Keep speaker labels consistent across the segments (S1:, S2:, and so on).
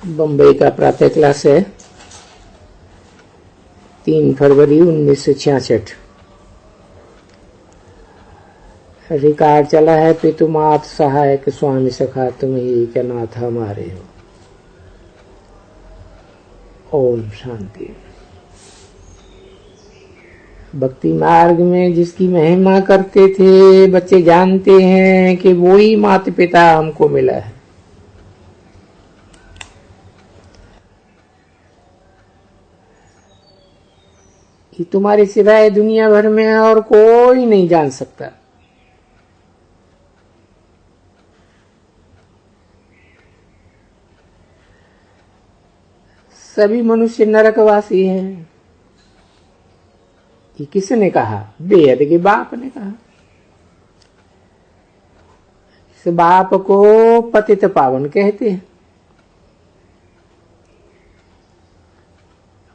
S1: बम्बई का प्रातः क्लास है 3 फरवरी 1966। रिकॉर्ड चला है, पितुमात सहायक स्वामी सखा तुम ही के नाथ हमारे हो। ओम शांति। भक्ति मार्ग में जिसकी महिमा करते थे बच्चे जानते हैं कि वो ही माता पिता हमको मिला है। कि तुम्हारे सिवाय दुनिया भर में और कोई नहीं जान सकता। सभी मनुष्य नरकवासी हैं। कि किसने कहा? बेहद के बाप ने कहा। इस बाप को पतित पावन कहते हैं।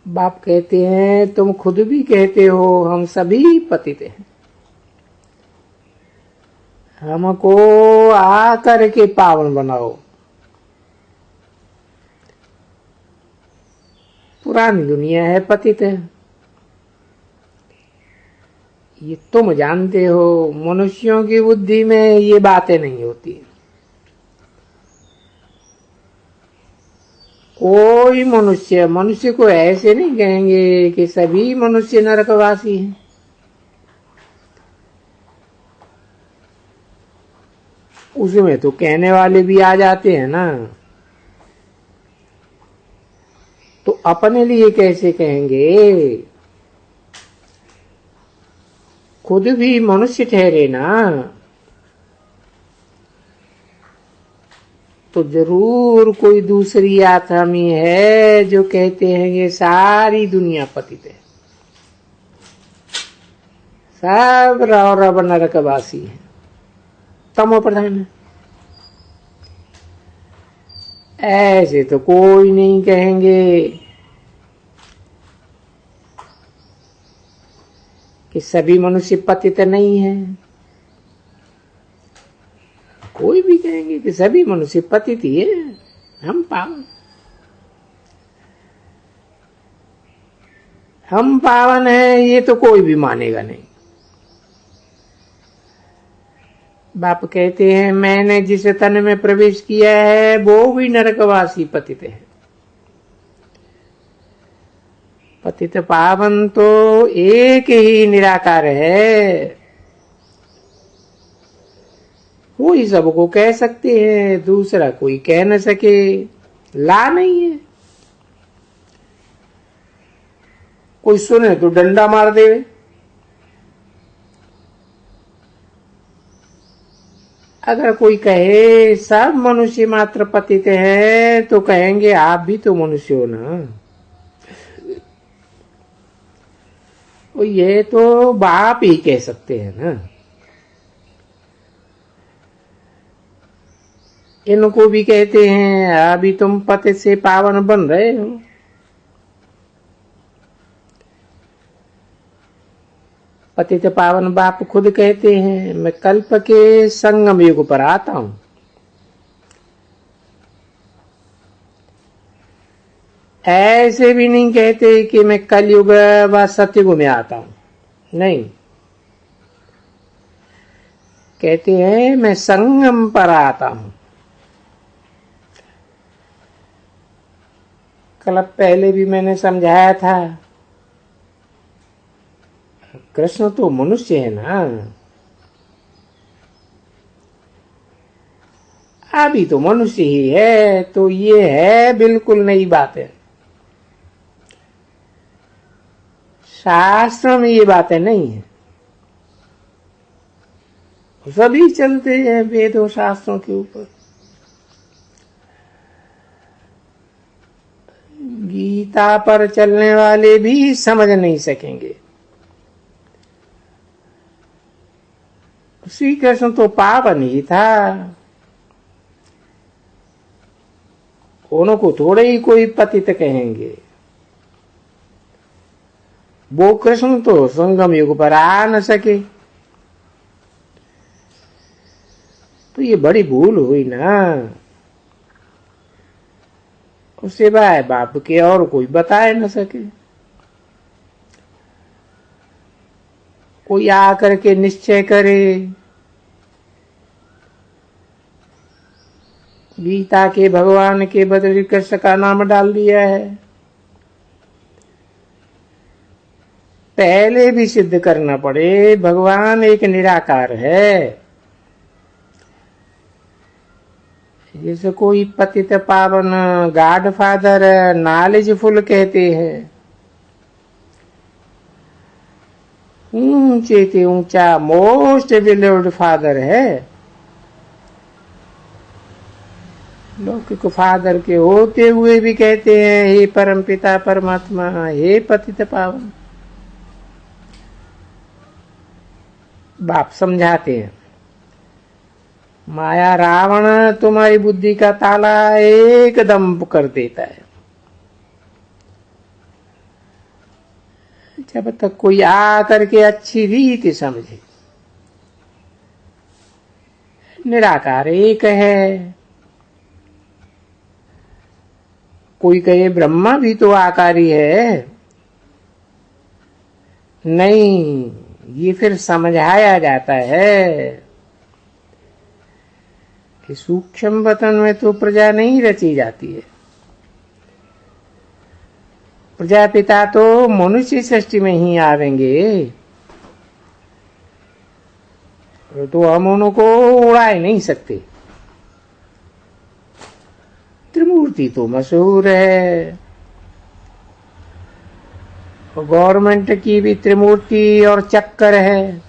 S1: बाप कहते हैं, तुम खुद भी कहते हो हम सभी पतित हैं, हमको आकर के पावन बनाओ। पुरानी दुनिया है, पतित है, ये तुम जानते हो। मनुष्यों की बुद्धि में ये बातें नहीं होती। कोई मनुष्य को ऐसे नहीं कहेंगे कि सभी मनुष्य नरकवासी हैं। उसमें तो कहने वाले भी आ जाते हैं ना, तो अपने लिए कैसे कहेंगे? खुद भी मनुष्य ठहरे ना, तो जरूर कोई दूसरी आत्मी है जो कहते हैं कि सारी दुनिया पतित है, सब रव नरकवासी है, तमो प्रधान है। ऐसे तो कोई नहीं कहेंगे कि सभी मनुष्य पतित नहीं है। कोई भी कहेंगे कि सभी मनुष्य पतित ही है, हम पावन है, ये तो कोई भी मानेगा नहीं। बाप कहते हैं, मैंने जिस तन में प्रवेश किया है वो भी नरकवासी पतित है। पतित पावन तो एक ही निराकार है, वो ही सबको कह सकते हैं, दूसरा कोई कह न सके। ला नहीं है। कोई सुने तो डंडा मार देवे। अगर कोई कहे सब मनुष्य मात्र पतित है तो कहेंगे आप भी तो मनुष्य हो ना। वो ये तो बाप ही कह सकते हैं ना। इनको भी कहते हैं अभी तुम पतित से पावन बन रहे हो। पतित पावन बाप खुद कहते हैं, मैं कल्प के संगम युग पर आता हूं। ऐसे भी नहीं कहते कि मैं कलयुग व सतयुग में आता हूं। नहीं, कहते हैं मैं संगम पर आता हूं। कल पहले भी मैंने समझाया था, कृष्ण तो मनुष्य है ना। अभी तो मनुष्य ही है, तो ये है बिल्कुल नई बात है। शास्त्र में ये बातें नहीं है। सभी चलते हैं वेदों शास्त्रों के ऊपर। गीता पर चलने वाले भी समझ नहीं सकेंगे। श्री कृष्ण तो पावन ही था, उनको थोड़े ही कोई पतित कहेंगे। वो कृष्ण तो संगम युग पर आ न सके, तो ये बड़ी भूल हुई ना। उससे भाई बाप के और कोई बताए न सके। कोई आकर के निश्चय करे गीता के भगवान के बदले कृष्ण का नाम डाल दिया है। पहले भी सिद्ध करना पड़े भगवान एक निराकार है। जैसे कोई पतित पावन गॉड फादर नॉलेजफुल कहते हैं, ऊंचे से ऊंचा मोस्ट बिलीव्ड फादर है। लौकिक फादर के होते हुए भी कहते हैं हे परम पिता परमात्मा, हे पतित पावन। बाप समझाते हैं माया रावण तुम्हारी बुद्धि का ताला एकदम कर देता है। जब तक कोई आकर के अच्छी रीति समझे निराकार एक है। कोई कहे ब्रह्मा भी तो आकारी है, नहीं, ये फिर समझाया जाता है कि सूक्ष्म वतन में तो प्रजा नहीं रची जाती है। प्रजापिता तो मनुष्य सृष्टि में ही आवेंगे, तो हम उनको उड़ा नहीं सकते। त्रिमूर्ति तो मशहूर है, गवर्नमेंट की भी त्रिमूर्ति और चक्कर है।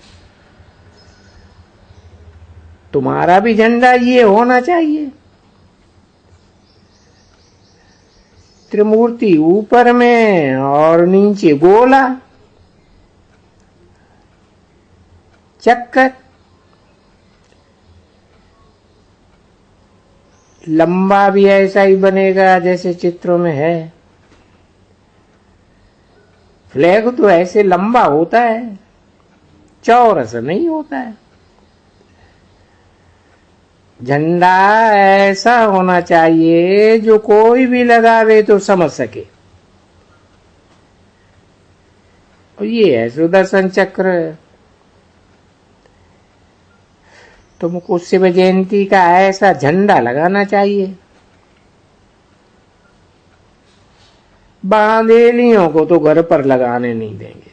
S1: तुम्हारा भी झंडा ये होना चाहिए, त्रिमूर्ति ऊपर में और नीचे गोला चक्कर। लंबा भी ऐसा ही बनेगा जैसे चित्रों में है। फ्लैग तो ऐसे लंबा होता है, चौरस नहीं होता है। झंडा ऐसा होना चाहिए जो कोई भी लगावे तो समझ सके। और ये है सुदर्शन चक्र। तुमको शिव जयंती का ऐसा झंडा लगाना चाहिए। बांदेलियों को तो घर पर लगाने नहीं देंगे,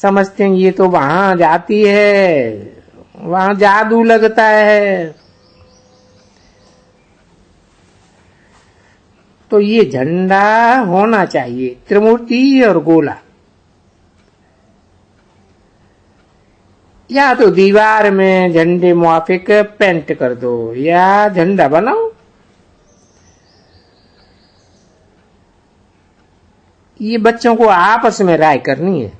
S1: समझते हैं ये तो वहां जाती है, वहां जादू लगता है। तो ये झंडा होना चाहिए त्रिमूर्ति और गोला। या तो दीवार में झंडे मुआफिक पेंट कर दो या झंडा बनाओ। ये बच्चों को आपस में राय करनी है।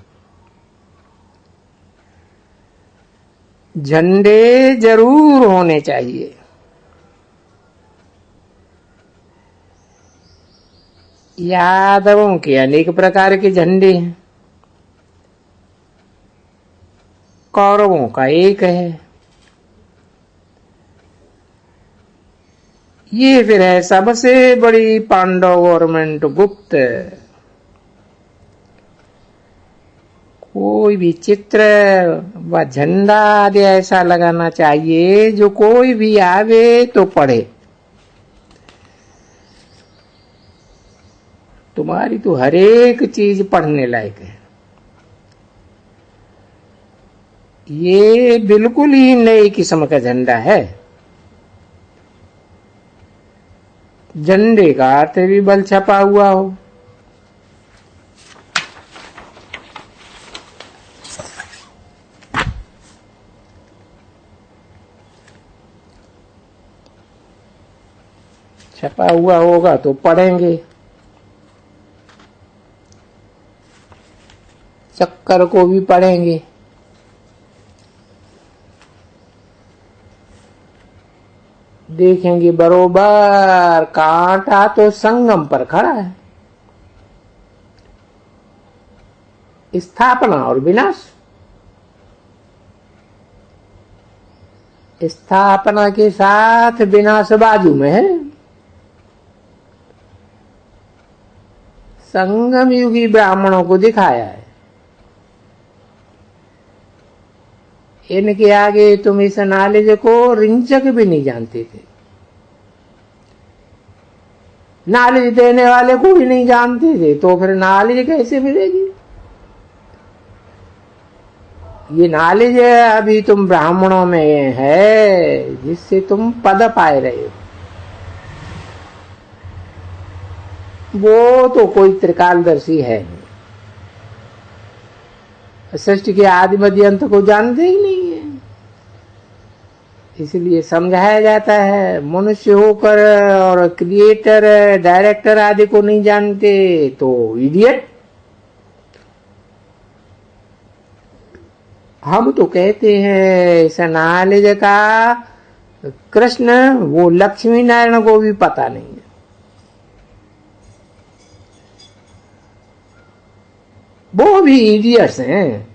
S1: झंडे जरूर होने चाहिए। यादवों के अनेक प्रकार के झंडे हैं, कौरवों का एक है। ये फिर है सबसे बड़ी पांडव गवर्नमेंट गुप्त। कोई भी चित्र व झंडा आदि ऐसा लगाना चाहिए जो कोई भी आवे तो पढ़े। तुम्हारी तो हर एक चीज पढ़ने लायक है। ये बिल्कुल ही नई किस्म का झंडा है। झंडे का अर्थ भी बल छपा हुआ हो। छपा हुआ होगा तो पढ़ेंगे। चक्कर को भी पढ़ेंगे। देखेंगे बरोबर कांटा तो संगम पर खड़ा है। स्थापना और विनाश। स्थापना के साथ विनाश बाजू में है। संगम युगी ब्राह्मणों को दिखाया है, इनके आगे तुम इस नॉलेज को रिंचक भी नहीं जानते थे। नॉलेज देने वाले को भी नहीं जानते थे, तो फिर नॉलेज कैसे मिलेगी? ये नॉलेज अभी तुम ब्राह्मणों में है, जिससे तुम पद पाए रहे हो। वो तो कोई त्रिकालदर्शी है नहीं, सृष्टि के आदि मध्य अंत को जानते ही नहीं है। इसलिए समझाया जाता है, मनुष्य होकर और क्रिएटर डायरेक्टर आदि को नहीं जानते तो इडियट। हम तो कहते हैं इस नॉलेज का कृष्ण वो लक्ष्मी नारायण को भी पता नहीं है। वो भी इडियट्स हैं,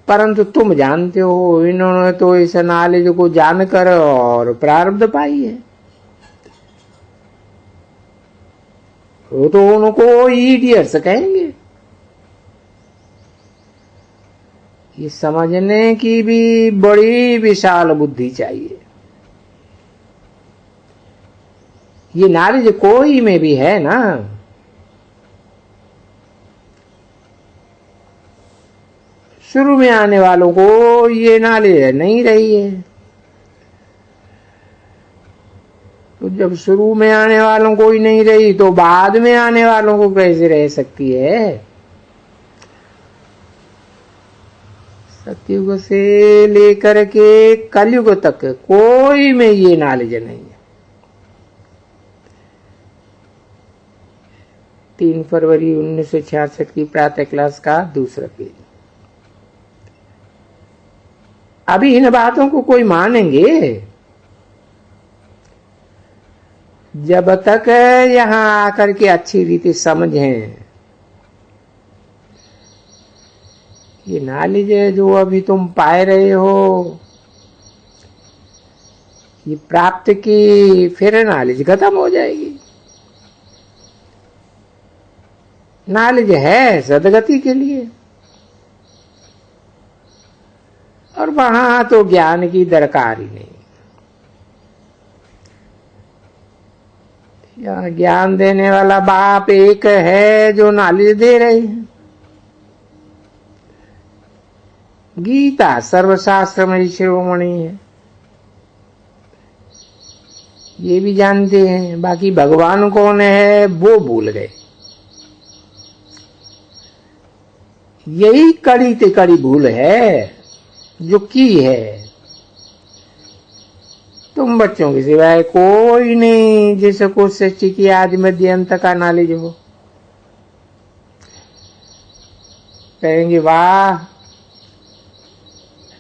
S1: परंतु तुम जानते हो इन्होंने तो इस नॉलेज को जानकर और प्रारब्ध पाई है। वो तो उनको इडियट्स कहेंगे। ये समझने की भी बड़ी विशाल बुद्धि चाहिए। ये नॉलेज कोई में भी है ना। शुरू में आने वालों को ये नॉलेज नहीं रही है, तो जब शुरू में आने वालों को ही नहीं रही तो बाद में आने वालों को कैसे रह सकती है? सतयुग से लेकर के कलयुग तक कोई में ये नॉलेज नहीं है। 3 फरवरी 1966 की प्रातः क्लास का दूसरा पेज। अभी इन बातों को कोई मानेंगे जब तक यहां आकर के अच्छी रीति समझें। ये नॉलेज जो अभी तुम पाए रहे हो, ये प्राप्त की फिर नॉलेज खत्म हो जाएगी। नॉलेज है सदगति के लिए, और वहां तो ज्ञान की दरकार ही नहीं। यहाँ ज्ञान देने वाला बाप एक है जो नॉलेज दे रहे हैं। गीता सर्वशास्त्र में शिरोमणि है, ये भी जानते हैं। बाकी भगवान कौन है वो भूल गए। यही कड़ी ते कड़ी भूल है जो की है। तुम बच्चों के सिवाय कोई नहीं जिसको सृष्टि की आदि मध्य अंत का नॉलेज हो। कहेंगे वाह,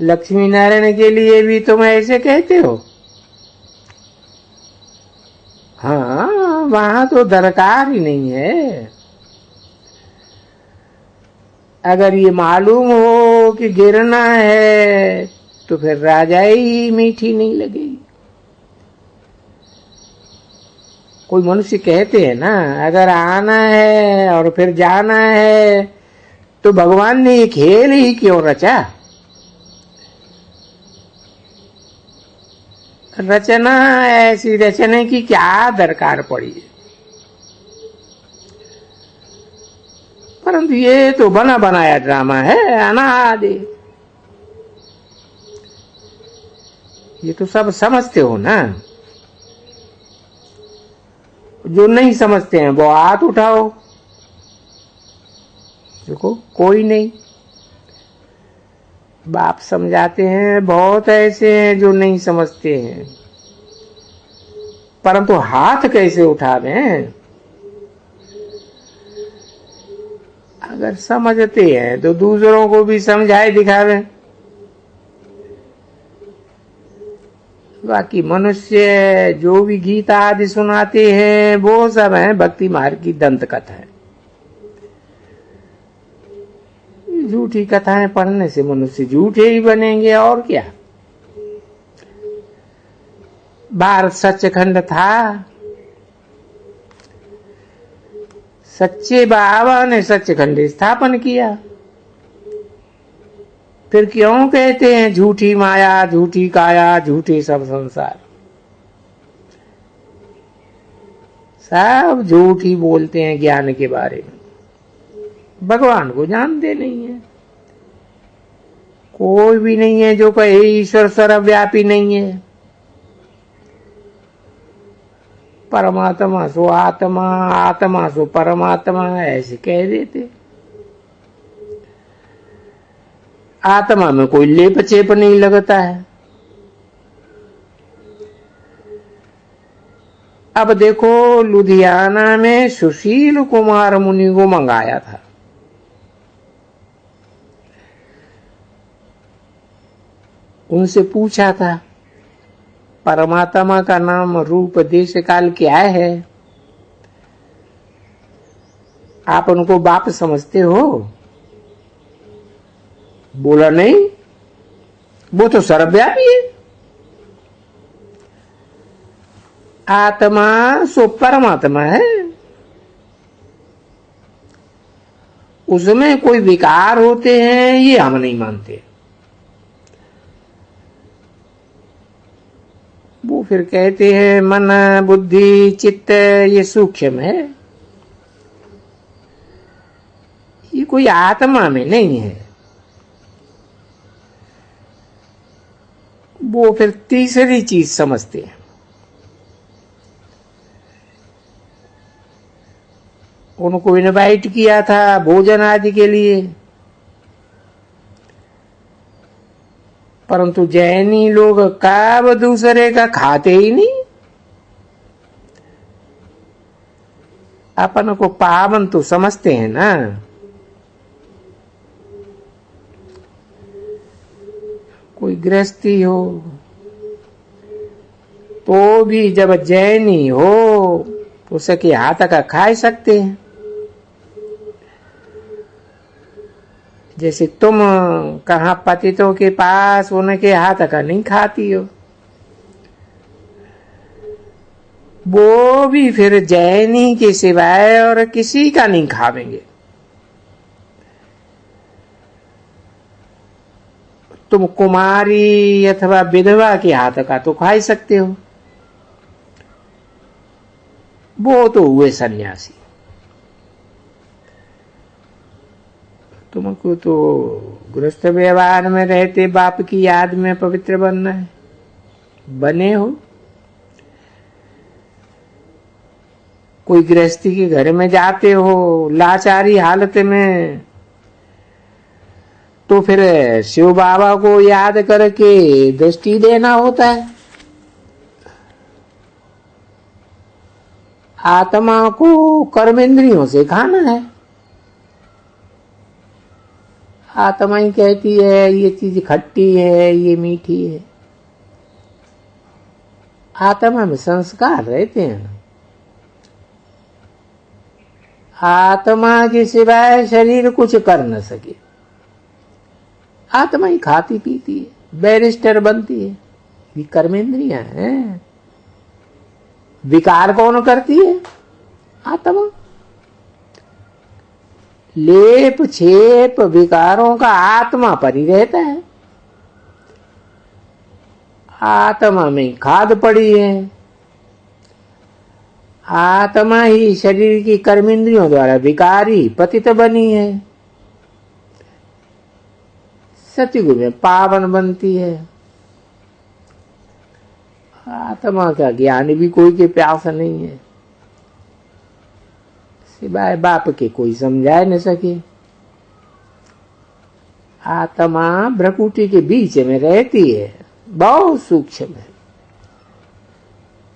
S1: लक्ष्मी नारायण के लिए भी तुम ऐसे कहते हो। हाँ, वहां तो दरकार ही नहीं है। अगर ये मालूम हो कि गिरना है तो फिर राजाई मीठी नहीं लगेगी। कोई मनुष्य कहते हैं ना, अगर आना है और फिर जाना है तो भगवान ने ये खेल ही क्यों रचा? रचना ऐसी रचने की क्या दरकार पड़ी है? परंतु ये तो बना बनाया ड्रामा है अनादि। ये तो सब समझते हो ना। जो नहीं समझते हैं वो हाथ उठाओ। देखो कोई नहीं। बाप समझाते हैं, बहुत ऐसे हैं जो नहीं समझते हैं, परंतु हाथ कैसे उठावें? अगर समझते हैं तो दूसरों को भी समझाए दिखावे। बाकी मनुष्य जो भी गीता आदि सुनाते हैं वो सब है भक्ति मार्ग की दंत कथा है। झूठी कथाएं पढ़ने से मनुष्य झूठे ही बनेंगे, और क्या। भारत सचखंड था, सच्चे बाबा ने सचखंड स्थापन किया। फिर क्यों कहते हैं झूठी माया, झूठी काया, झूठे सब संसार। सब झूठ ही बोलते हैं ज्ञान के बारे में, भगवान को जानते नहीं है। कोई भी नहीं है जो कहे ईश्वर सर्वव्यापी नहीं है। परमात्मा सो आत्मा, आत्मा सो परमात्मा, ऐसे कह देते। आत्मा में कोई लेप चेप नहीं लगता है। अब देखो, लुधियाना में सुशील कुमार मुनि को मंगाया था। उनसे पूछा था, परमात्मा का नाम रूप देश काल क्या है? आप उनको बाप समझते हो? बोला नहीं, वो तो सर्वव्यापी है। आत्मा सो परमात्मा है, उसमें कोई विकार होते हैं ये हम नहीं मानते। वो फिर कहते हैं मन बुद्धि चित्त ये सूक्ष्म है, ये कोई आत्मा में नहीं है। वो फिर तीसरी चीज समझते हैं। उनको इनवाइट किया था भोजन आदि के लिए, परंतु जैनी लोग कब दूसरे का खाते ही नहीं। अपन को पावन तो समझते हैं ना। कोई गृहस्थी हो तो भी जब जैनी हो तो उसके हाथ का खा सकते हैं। जैसे तुम कहाँ पतितों के पास उनके हाथ का नहीं खाती हो, वो भी फिर जैनी के सिवाय और किसी का नहीं खावेंगे। तुम कुमारी अथवा विधवा के हाथ का तो खा ही सकते हो, वो तो हुए सन्यासी। तुमको तो गृहस्थ व्यवहार में रहते बाप की याद में पवित्र बनना है, बने हो। कोई गृहस्थी के घर में जाते हो लाचारी हालत में, तो फिर शिव बाबा को याद करके दृष्टि देना होता है। आत्मा को कर्मेंद्रियों से खाना है। आत्मा ही कहती है ये चीज खट्टी है, ये मीठी है। आत्मा में संस्कार रहते हैं। आत्मा के सिवाय शरीर कुछ कर न सके। आत्मा ही खाती पीती है, बैरिस्टर बनती है। ये कर्मेंद्रियां हैं। विकार कौन करती है? आत्मा। लेप छेप विकारों का आत्मा पर ही रहता है। आत्मा में खाद पड़ी है। आत्मा ही शरीर की कर्मेंद्रियों द्वारा विकारी पतित बनी है। सतयुग में पावन बनती है। आत्मा का ज्ञान भी कोई के प्यास नहीं है, सिवाय बाप के कोई समझा न सके। आत्मा भ्रकुटी के बीच में रहती है, बहुत सूक्ष्म है,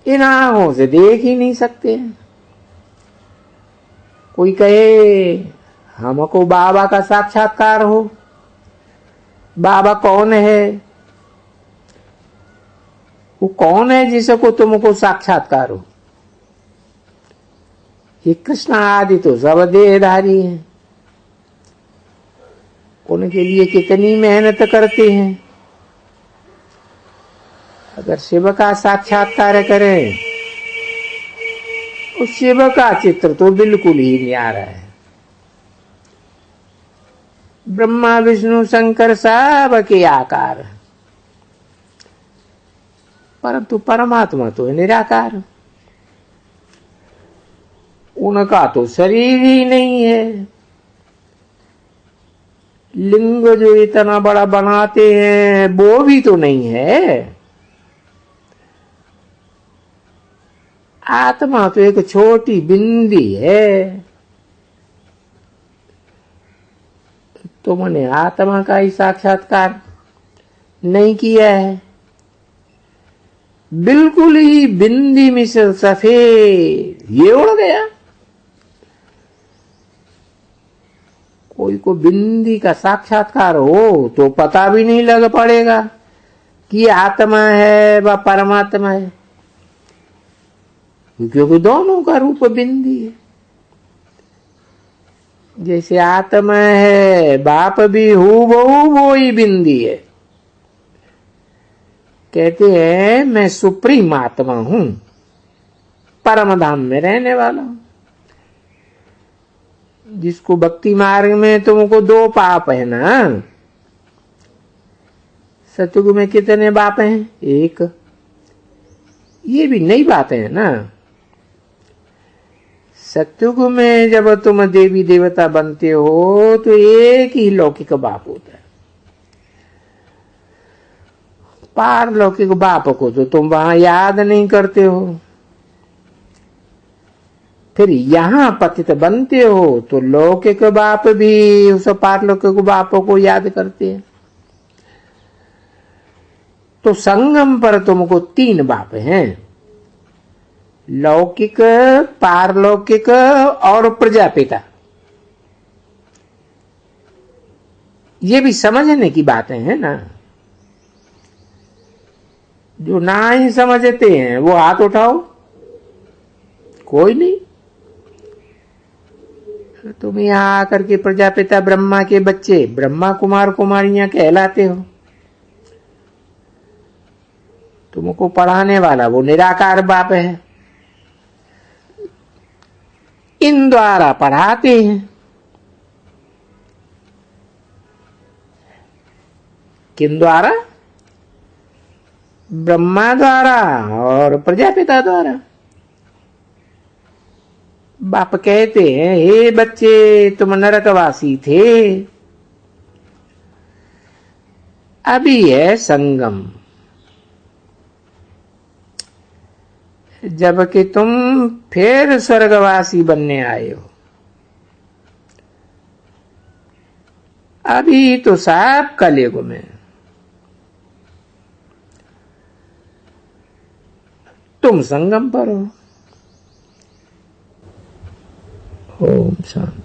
S1: इन आंखों से देख ही नहीं सकते। कोई कहे हमको बाबा का साक्षात्कार हो, बाबा कौन है? वो कौन है जिसको तुमको साक्षात्कार हो? ये कृष्ण आदि तो सब देहधारी हैं। उनके लिए कितनी मेहनत करते हैं। अगर शिव का साक्षात्कार करें, उस शिव का चित्र तो बिल्कुल ही नहीं आ रहा है। ब्रह्मा विष्णु शंकर सब के आकार, परंतु परमात्मा तो है निराकार। उनका तो शरीर ही नहीं है। लिंग जो इतना बड़ा बनाते हैं वो भी तो नहीं है। आत्मा तो एक छोटी बिंदी है। तुमने आत्मा का ही साक्षात्कार नहीं किया है। बिल्कुल ही बिंदी मिसल सफेद ये उड़ गया। कोई को बिंदी का साक्षात्कार हो तो पता भी नहीं लग पड़ेगा कि आत्मा है व परमात्मा है, क्योंकि दोनों का रूप बिंदी है। जैसे आत्मा है, बाप भी हूबहू वो ही बिंदी है। कहते हैं मैं सुप्रीम आत्मा हूं, परम धाम में रहने वाला हूं। जिसको भक्ति मार्ग में तुमको दो पाप है ना, सतयुग में कितने पाप हैं? एक। ये भी नई बातें है ना। सतयुग में जब तुम देवी देवता बनते हो तो एक ही लौकिक बाप होता है। पारलौकिक बाप को तो तुम वहां याद नहीं करते हो। फिर यहां पतित बनते हो तो लौकिक बाप भी उस पारलौकिक बाप को याद करते हैं। तो संगम पर तुमको तीन बाप हैं, लौकिक, पारलौकिक और प्रजापिता। ये भी समझने की बातें हैं ना। जो ना ही समझते हैं वो हाथ उठाओ। कोई नहीं। तुम यहां आकर के प्रजापिता ब्रह्मा के बच्चे, ब्रह्मा कुमार कुमारियां कहलाते हो। तुमको पढ़ाने वाला वो निराकार बाप है, इन द्वारा पढ़ाते हैं। किन द्वारा? ब्रह्मा द्वारा और प्रजापिता द्वारा। बाप कहते हैं हे बच्चे तुम नरकवासी थे, अभी है संगम, जबकि तुम फिर स्वर्गवासी बनने आए हो। अभी तो सब कलयुग में। तुम संगम पर हो। ओम शांति।